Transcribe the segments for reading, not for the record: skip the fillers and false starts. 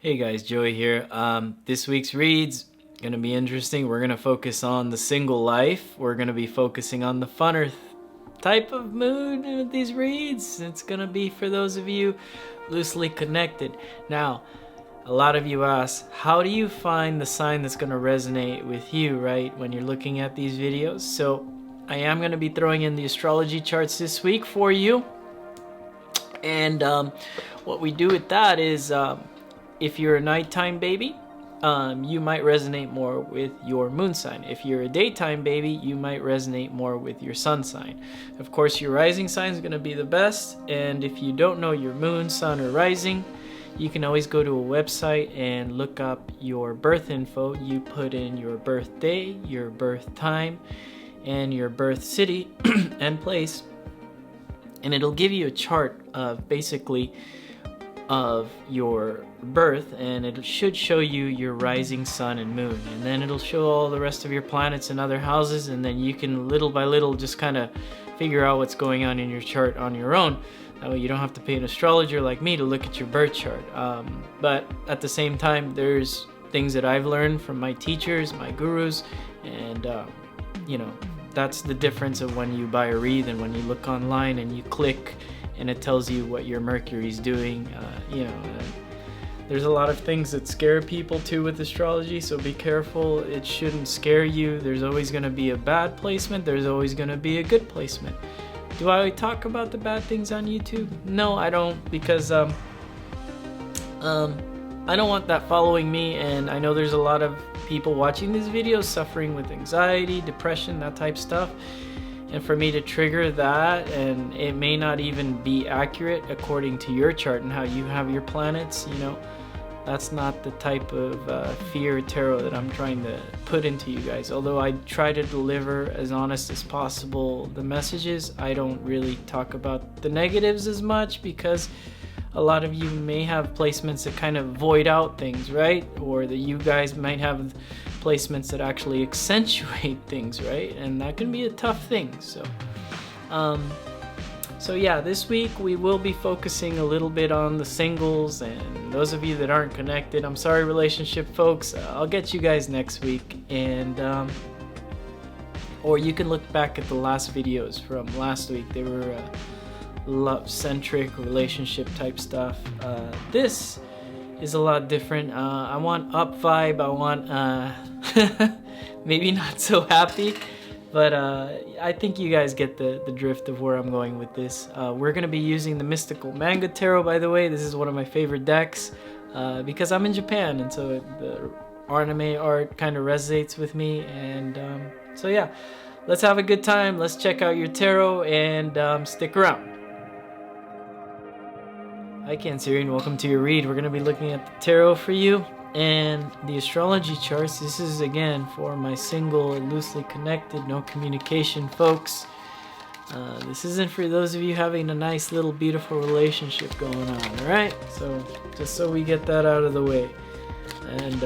Hey guys, Joey here. This week's read's gonna be interesting. We're gonna focus on the single life. We're gonna be focusing on the funner type of mood with these reads. It's gonna be for those of you loosely connected. Now, a lot of you ask, how do you find the sign that's gonna resonate with you, right, when you're looking at these videos? So I am gonna be throwing in the astrology charts this week for you. And what we do with that is if you're a nighttime baby, you might resonate more with your moon sign. If you're a daytime baby, you might resonate more with your sun sign. Of course, your rising sign is going to be the best. And if you don't know your moon, sun, or rising, you can always go to a website and look up your birth info. You put in your birthday, your birth time, and your birth city and place. And it'll give you a chart of basically of your birth, and it should show you your rising sun and moon, and then it'll show all the rest of your planets and other houses, and then you can little by little just kind of figure out what's going on in your chart on your own. That way you don't have to pay an astrologer like me to look at your birth chart. But at the same time, there's things that I've learned from my teachers, my gurus, and you know, that's the difference of when you buy a read and when you look online and you click and it tells you what your Mercury's doing. There's a lot of things that scare people too with astrology, so be careful. It shouldn't scare you. There's always going to be a bad placement. There's always going to be a good placement. Do I talk about the bad things on YouTube? No, I don't, because I don't want that following me, and I know there's a lot of people watching these videos suffering with anxiety, depression, that type stuff. And for me to trigger that, and it may not even be accurate according to your chart and how you have your planets, you know, that's not the type of fear tarot that I'm trying to put into you guys. Although I try to deliver as honest as possible the messages, I don't really talk about the negatives as much, because a lot of you may have placements that kind of void out things, right? Or that you guys might have placements that actually accentuate things, right? And that can be a tough thing. So yeah, this week we will be focusing a little bit on the singles, and those of you that aren't connected, I'm sorry, relationship folks. I'll get you guys next week, and or you can look back at the last videos from last week. They were love-centric, relationship type stuff. This is a lot different. I want up vibe. I want maybe not so happy, but I think you guys get the drift of where I'm going with this. We're going to be using the Mystical Manga Tarot, by the way. This is one of my favorite decks because I'm in Japan, and so the anime art kind of resonates with me. And so yeah, let's have a good time. Let's check out your tarot, and stick around. Hi Cancerian, welcome to your read. We're going to be looking at the tarot for you and the astrology charts. This is again for my single and loosely connected, no communication folks. This isn't for those of you having a nice little beautiful relationship going on, alright? So just so we get that out of the way. And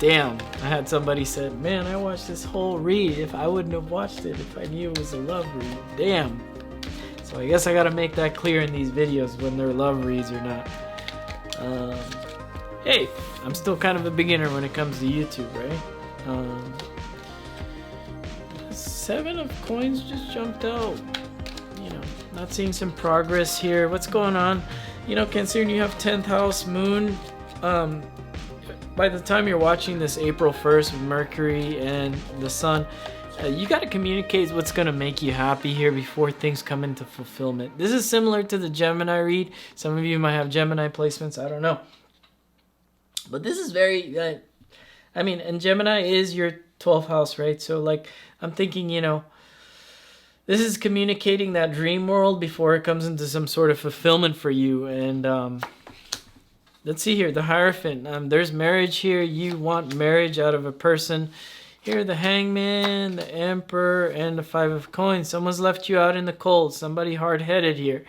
damn, I had somebody said, man, I watched this whole read. If I wouldn't have watched it if I knew it was a love read. Damn. So I guess I gotta make that clear in these videos when they're love reads or not. Hey, I'm still kind of a beginner when it comes to YouTube, right? 7 of coins just jumped out. You know, not seeing some progress here. What's going on? You know, considering you have 10th house moon, by the time you're watching this April 1st with Mercury and the sun, you got to communicate what's going to make you happy here before things come into fulfillment. This is similar to the Gemini read. Some of you might have Gemini placements. I don't know. But this is very, I mean, and Gemini is your 12th house, right? So, like, I'm thinking, you know, this is communicating that dream world before it comes into some sort of fulfillment for you. And let's see here, the Hierophant. There's marriage here. You want marriage out of a person. Here, the Hangman, the Emperor, and the 5 of coins. Someone's left you out in the cold. Somebody hard-headed here.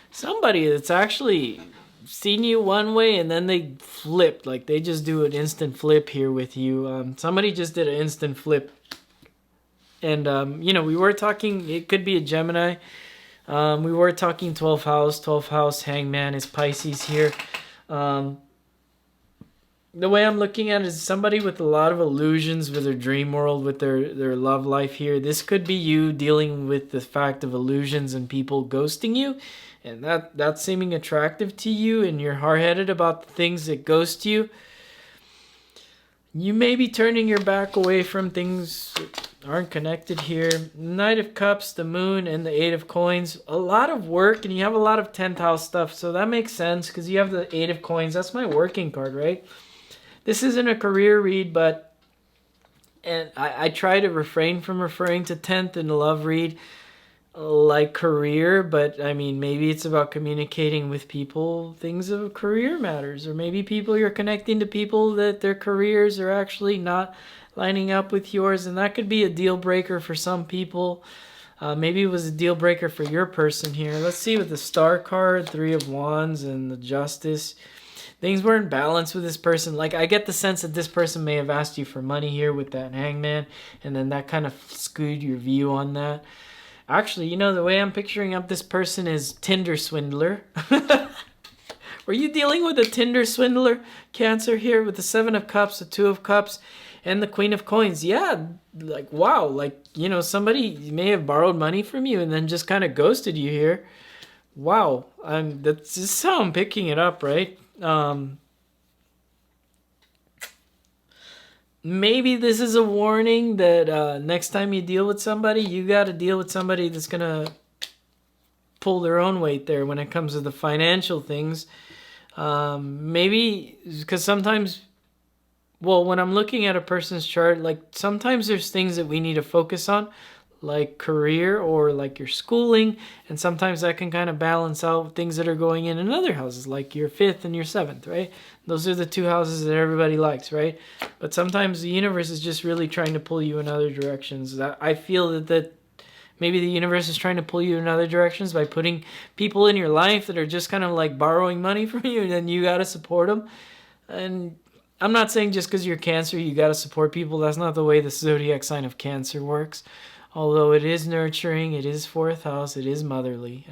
Somebody that's actually seen you one way and then they flipped. Like, they just do an instant flip here with you. Somebody just did an instant flip. And, you know, we were talking, it could be a Gemini. We were talking 12th house. 12th house, Hangman is Pisces here. the way I'm looking at it is somebody with a lot of illusions with their dream world, with their love life here. This could be you dealing with the fact of illusions and people ghosting you, and that's seeming attractive to you, and you're hard-headed about the things that ghost you. You may be turning your back away from things that aren't connected here. Knight of Cups, the Moon, and the Eight of Coins. A lot of work, and you have a lot of 10th house stuff, so that makes sense because you have the Eight of Coins. That's my working card, right? This isn't a career read, but I try to refrain from referring to 10th in a love read like career, but I mean, maybe it's about communicating with people things of career matters, or maybe people you're connecting to people that their careers are actually not lining up with yours, and that could be a deal breaker for some people. Maybe it was a deal breaker for your person here. Let's see with the Star card, Three of Wands, and the Justice. Things weren't balanced with this person. Like, I get the sense that this person may have asked you for money here with that Hangman, and then that kind of skewed your view on that. Actually, you know, the way I'm picturing up this person is Tinder swindler. Were you dealing with a Tinder swindler, Cancer, here with the Seven of Cups, the Two of Cups, and the Queen of Coins? Yeah, like, wow. Like, you know, somebody may have borrowed money from you and then just kind of ghosted you here. Wow. That's just how I'm picking it up, right? Maybe this is a warning that next time you deal with somebody, you got to deal with somebody that's going to pull their own weight there when it comes to the financial things. Maybe because sometimes, well, when I'm looking at a person's chart, like sometimes there's things that we need to focus on, like career or like your schooling, and sometimes that can kind of balance out things that are going in other houses, like your 5th and your 7th, right? Those are the two houses that everybody likes, right? But sometimes the universe is just really trying to pull you in other directions. I feel that maybe the universe is trying to pull you in other directions by putting people in your life that are just kind of like borrowing money from you, and then you got to support them. And I'm not saying just because you're Cancer, you got to support people. That's not the way the zodiac sign of Cancer works. Although it is nurturing, it is 4th house, it is motherly.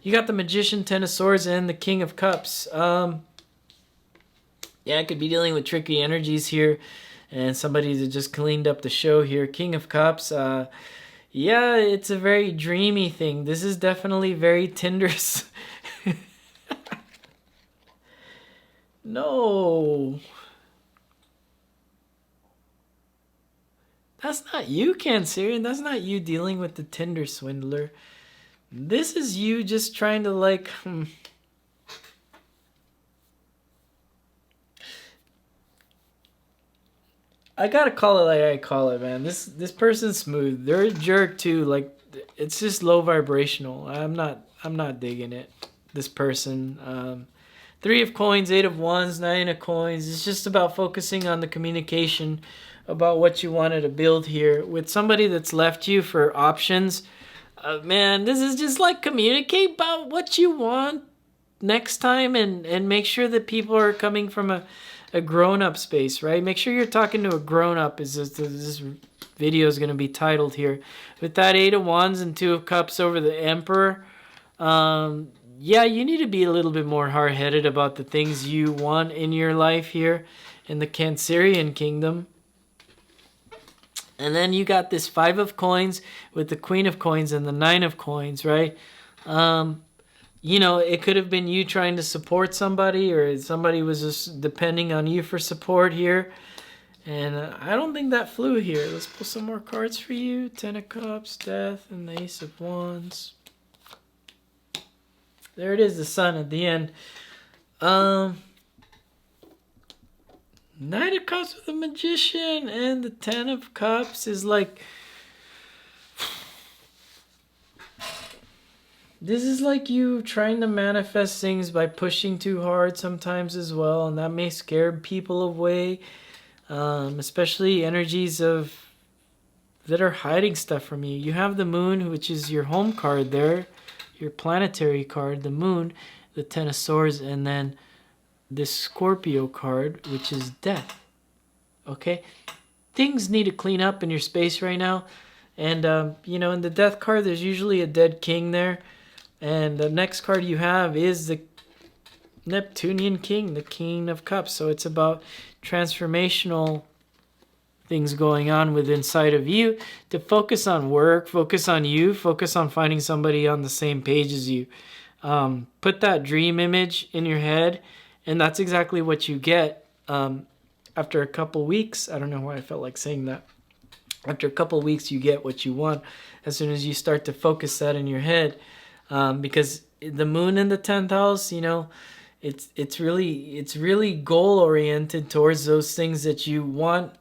You got the Magician, Ten of Swords, and the King of Cups. Yeah, I could be dealing with tricky energies here, and somebody that just cleaned up the show here. King of Cups. Yeah, it's a very dreamy thing. This is definitely very Tinder. No. That's not you, Cancerian. That's not you dealing with the Tinder swindler. This is you just trying to like... I gotta call it like I call it, man. This person's smooth. They're a jerk too. Like, it's just low vibrational. I'm not digging it. This person. 3 of Coins, 8 of Wands, 9 of Coins. It's just about focusing on the communication about what you wanted to build here with somebody that's left you for options. Man, this is just like communicate about what you want next time, and make sure that people are coming from a grown-up space, right? Make sure you're talking to a grown-up. Is this video is going to be titled here with that 8 of Wands and 2 of Cups over the Emperor. Yeah, you need to be a little bit more hard-headed about the things you want in your life here in the Cancerian kingdom. And then you got this 5 of Coins with the Queen of Coins and the 9 of Coins, right? You know, it could have been you trying to support somebody, or somebody was just depending on you for support here. And I don't think that flew here. Let's pull some more cards for you. 10 of Cups, Death, and the Ace of Wands. There it is, the Sun at the end. Knight of Cups with the Magician, and the 10 of Cups is like... This is like you trying to manifest things by pushing too hard sometimes as well, and that may scare people away. Especially energies that are hiding stuff from you. You have the Moon, which is your home card there, your planetary card, the Moon, the 10 of Swords, and then this Scorpio card, which is Death. Okay? Things need to clean up in your space right now. And, you know, in the Death card, there's usually a dead king there. And the next card you have is Neptunian king, the king of cups. So it's about transformational things going on with inside of you, to focus on work, focus on you, focus on finding somebody on the same page as you. Put that dream image in your head, and that's exactly what you get after a couple weeks. I don't know why I felt like saying that. After a couple weeks, you get what you want as soon as you start to focus that in your head, because the moon in the 10th house, you know, it's really goal oriented towards those things that you want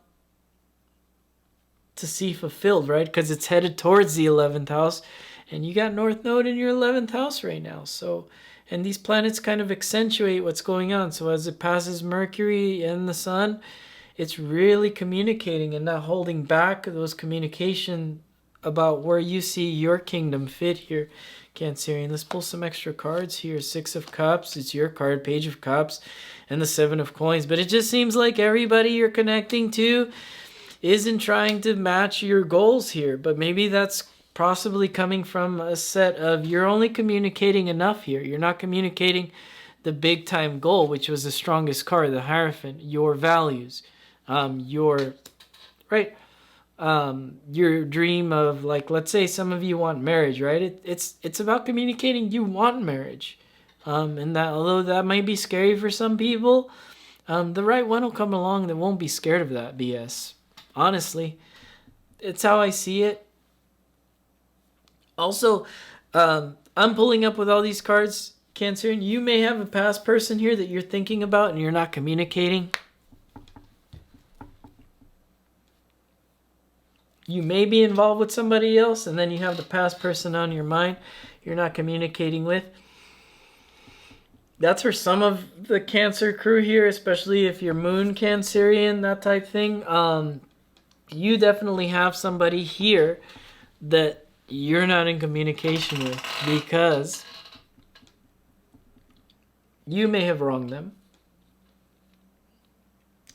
to see fulfilled, right? Because it's headed towards the 11th house, and you got North Node in your 11th house right now. So, and these planets kind of accentuate what's going on. So as it passes Mercury and the Sun, it's really communicating and not holding back those communication about where you see your kingdom fit here, Cancerian. Let's pull some extra cards here. 6 of Cups, it's your card. Page of Cups, and the 7 of Coins. But it just seems like everybody you're connecting to isn't trying to match your goals here, but maybe that's possibly coming from a set of, you're only communicating enough here. You're not communicating the big time goal, which was the strongest card, the Hierophant, your values, your dream of, like, let's say some of you want marriage, right? It's about communicating you want marriage, and that, although that might be scary for some people, the right one will come along that won't be scared of that BS. Honestly, it's how I see it. Also, I'm pulling up with all these cards, Cancer, and you may have a past person here that you're thinking about and you're not communicating. You may be involved with somebody else, and then you have the past person on your mind you're not communicating with. That's for some of the Cancer crew here, especially if you're Moon Cancerian, that type thing. You definitely have somebody here that you're not in communication with, because you may have wronged them.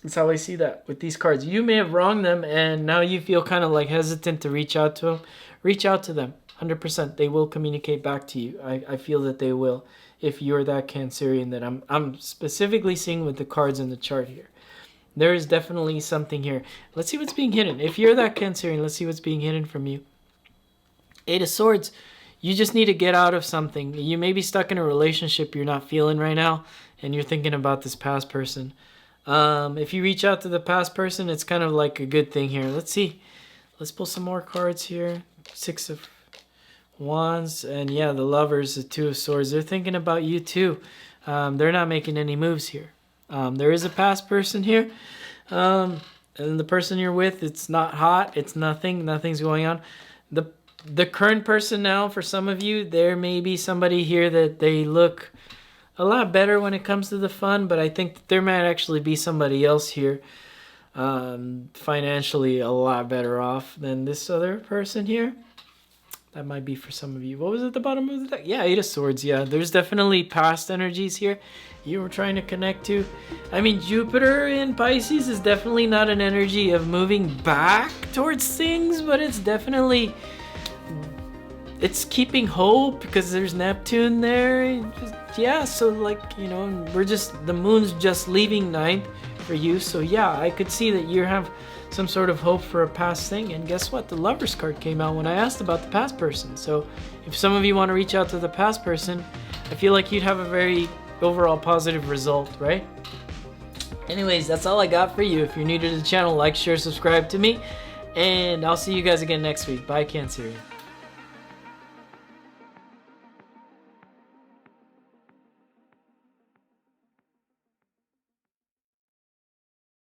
That's how I see that with these cards. You may have wronged them, and now you feel kind of like hesitant to reach out to them. Reach out to them. 100%. They will communicate back to you. I feel that they will, if you're that Cancerian that I'm specifically seeing with the cards in the chart here. There is definitely something here. Let's see what's being hidden. If you're that Cancerian, let's see what's being hidden from you. 8 of Swords. You just need to get out of something. You may be stuck in a relationship you're not feeling right now, and you're thinking about this past person. If you reach out to the past person, it's kind of like a good thing here. Let's see. Let's pull some more cards here. 6 of Wands. And yeah, the Lovers, the 2 of Swords. They're thinking about you too. They're not making any moves here. There is a past person here. And the person you're with, it's not hot. It's nothing. Nothing's going on. The current person now, for some of you, there may be somebody here that they look a lot better when it comes to the fun, but I think that there might actually be somebody else here financially a lot better off than this other person here. That might be for some of you. What was at the bottom of the deck? Yeah, 8 of Swords. Yeah, there's definitely past energies here you were trying to connect to. I mean, Jupiter in Pisces is definitely not an energy of moving back towards things, but it's definitely, it's keeping hope because there's Neptune there. Yeah, so like, you know, the moon's just leaving 9th for you. So yeah, I could see that you have some sort of hope for a past thing. And guess what? The Lovers card came out when I asked about the past person. So if some of you want to reach out to the past person, I feel like you'd have a very overall positive result, right? Anyways, that's all I got for you. If you're new to the channel, like, share, subscribe to me, and I'll see you guys again next week. Bye, Cancerian.